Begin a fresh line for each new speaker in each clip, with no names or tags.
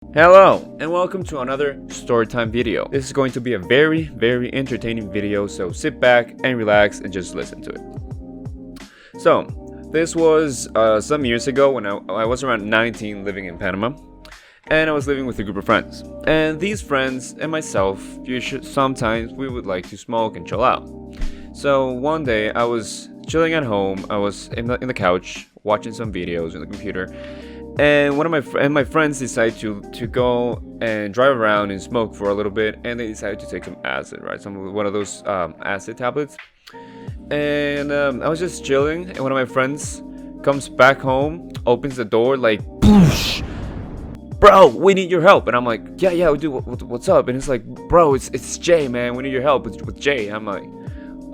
Hello and welcome to another Storytime video. This is going to be a very entertaining video, so sit back and relax and just listen to it. So, this was some years ago when I was around 19 living in Panama, and I was living with a group of friends. And these friends and myself, sometimes we would like to smoke and chill out. So one day I was chilling at home, I was in the couch watching some videos on the computer. And one of my friends decided to go and drive around and smoke for a little bit, and they decided to take some acid, right? One of those acid tablets. And I was just chilling, and one of my friends comes back home, opens the door like, boosh, bro, we need your help. And I'm like, yeah, we do. What's up? And it's like, bro, it's Jay, man. We need your help with Jay. I'm like,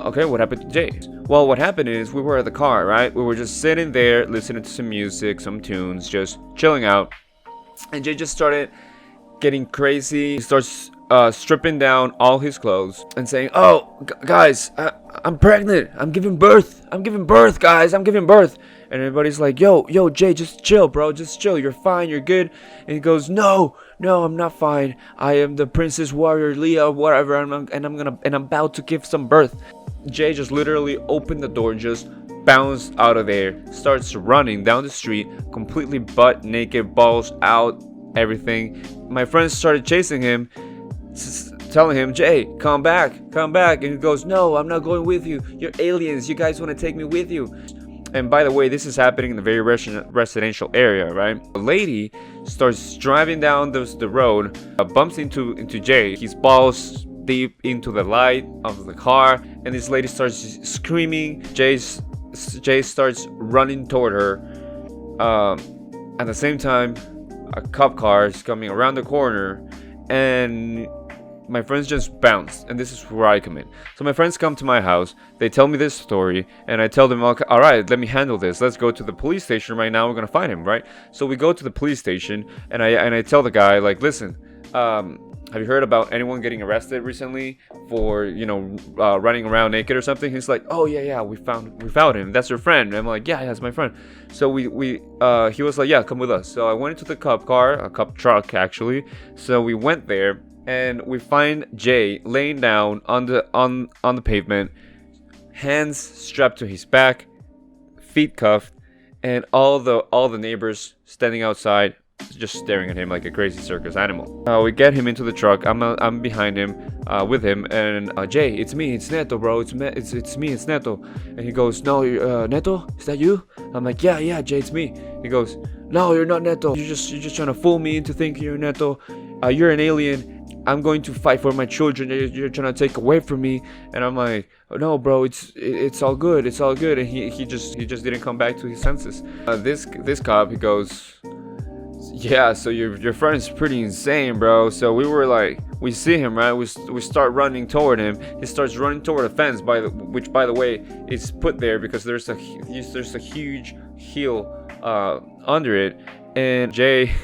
okay, what happened to Jay? Well, what happened is we were at the car, right? We were just sitting there listening to some music, some tunes, just chilling out. And Jay just started getting crazy. He starts stripping down all his clothes and saying, oh, guys, I'm pregnant. I'm giving birth, guys. I'm giving birth. And everybody's like, yo, Jay, just chill, bro. Just chill. You're fine. You're good. And he goes, no, I'm not fine. I am the princess warrior Leah, whatever. And I'm about to give some birth. Jay just literally opened the door, just bounced out of there, starts running down the street, completely butt naked, balls out, everything. My friends started chasing him, telling him, Jay, come back. And he goes, no, I'm not going with you. You're aliens. You guys want to take me with you. And by the way, this is happening in a very residential area, right? A lady starts driving down the road, bumps into Jay. His balls deep into the light of the car, and this lady starts screaming. Jay starts running toward her. At the same time, a cop car is coming around the corner, and my friends just bounced. And this is where I come in. So my friends come to my house, they tell me this story, and I tell them, okay, all right, let me handle this. Let's go to the police station right now. We're gonna find him, right? So we go to the police station, and I tell the guy, like, listen, have you heard about anyone getting arrested recently for, running around naked or something? He's like, oh yeah, we found him. That's your friend. And I'm like, yeah, that's my friend. So he was like, yeah, come with us. So I went into the cop truck actually. So we went there, and we find Jay laying down on the pavement, hands strapped to his back, feet cuffed, and all the neighbors standing outside, just staring at him like a crazy circus animal. We get him into the truck. I'm behind him, with him, and Jay, it's me, it's Neto, bro. It's me, it's Neto. And he goes, no, Neto, is that you? I'm like, yeah, Jay, it's me. He goes, no, you're not Neto. You're just trying to fool me into thinking you're Neto. You're an alien. I'm going to fight for my children. You're trying to take away from me. And I'm like, oh, no, bro, it's all good. It's all good. And he just didn't come back to his senses. This cop, he goes, yeah, so your friend's pretty insane, bro. So we see him, right? We start running toward him. He starts running toward a fence, which by the way is put there because there's a huge hill under it. And Jay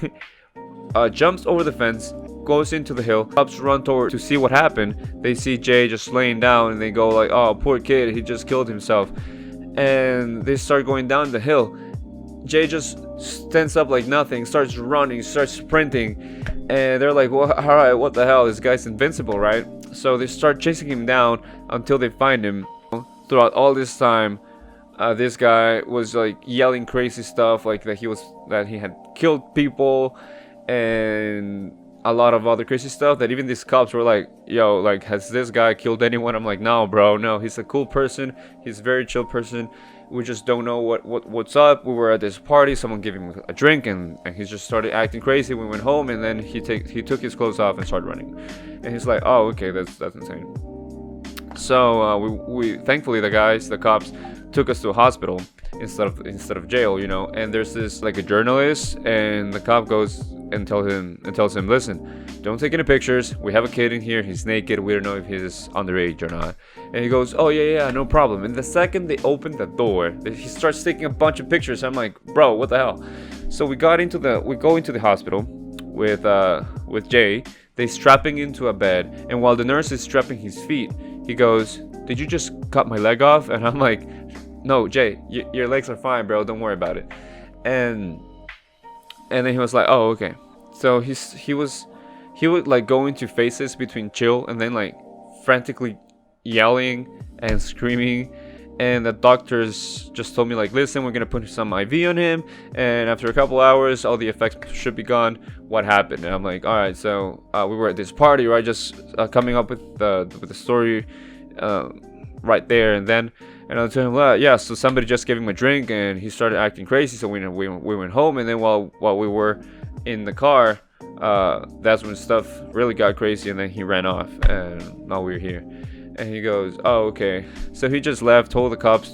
jumps over the fence, goes into the hill. Cops run toward to see what happened. They see Jay just laying down, and they go like, oh, poor kid, he just killed himself. And they start going down the hill. Jay just stands up like nothing, starts running, starts sprinting, and they're like, well, alright, what the hell, this guy's invincible, right? So they start chasing him down until they find him. Throughout all this time, this guy was like yelling crazy stuff, like that he had killed people and a lot of other crazy stuff, that even these cops were like, yo, like, has this guy killed anyone? I'm like, no, bro, no, he's a cool person, he's a very chill person. We just don't know what's up. We were at this party, someone gave him a drink, and he just started acting crazy. We went home, and then he took his clothes off and started running. And he's like, oh, okay, that's insane. So we thankfully the cops took us to a hospital instead of jail, And there's this like a journalist, and the cop goes and tells him, listen, don't take any pictures. We have a kid in here. He's naked. We don't know if he's underage or not. And he goes, oh yeah, no problem. And the second they open the door, he starts taking a bunch of pictures. I'm like, bro, what the hell? So we go into the hospital with Jay. They strap him into a bed, and while the nurse is strapping his feet, he goes, did you just cut my leg off? And I'm like, no, Jay, your legs are fine, bro. Don't worry about it. And then he was like, oh, okay. So he would like go into phases between chill and then like frantically yelling and screaming. And the doctors just told me like, listen, we're gonna put some IV on him, and after a couple hours all the effects should be gone. What happened? And I'm like, all right, so we were at this party, right, just coming up with the story right there and then. And I told him, well, yeah, so somebody just gave him a drink and he started acting crazy, so we went home. And then while we were in the car, that's when stuff really got crazy, and then he ran off, and now we're here. And he goes, oh, okay. So he just left, told the cops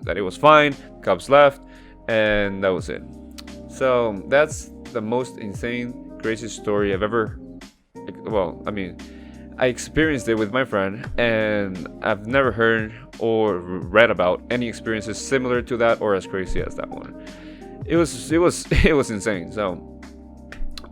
that it was fine. The cops left, and that was it. So that's the most insane, crazy story I've ever. Well, I mean, I experienced it with my friend, and I've never heard or read about any experiences similar to that or as crazy as that one. It was insane. So.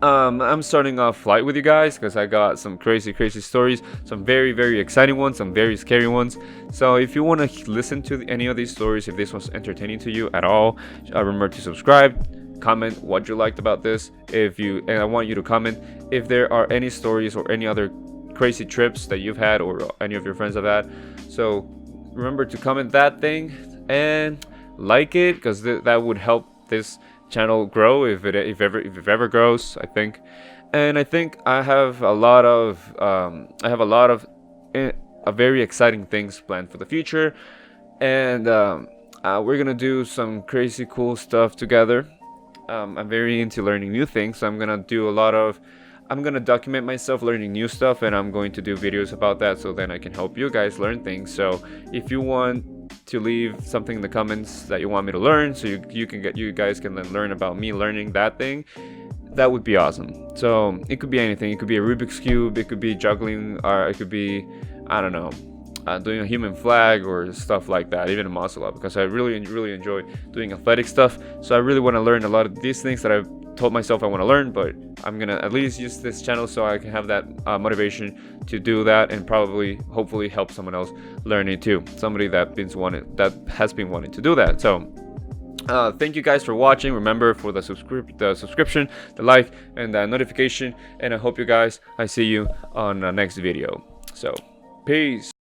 I'm starting off flight with you guys because I got some crazy stories, some very, very exciting ones, some very scary ones. So if you want to listen to any of these stories, if this was entertaining to you at all, remember to subscribe, comment what you liked about this. And I want you to comment if there are any stories or any other crazy trips that you've had or any of your friends have had. So remember to comment that thing and like it, because that would help this channel grow if it ever grows, I think. And I think I have a lot of very exciting things planned for the future, and we're gonna do some crazy cool stuff together. I'm very into learning new things, so I'm gonna document myself learning new stuff, and I'm going to do videos about that, so then I can help you guys learn things. So if you want to leave something in the comments that you want me to learn, so you guys can then learn about me learning that thing, that would be awesome. So it could be anything. It could be a Rubik's Cube, it could be juggling, or it could be, I don't know, doing a human flag or stuff like that, even a muscle up, because I really enjoy doing athletic stuff. So I really want to learn a lot of these things that I've told myself I want to learn, but I'm gonna at least use this channel so I can have that motivation to do that, and hopefully help someone else learn it too, somebody that has been wanting to do that. So thank you guys for watching. Remember, for the subscription, the like, and the notification, and I see you on the next video. So peace.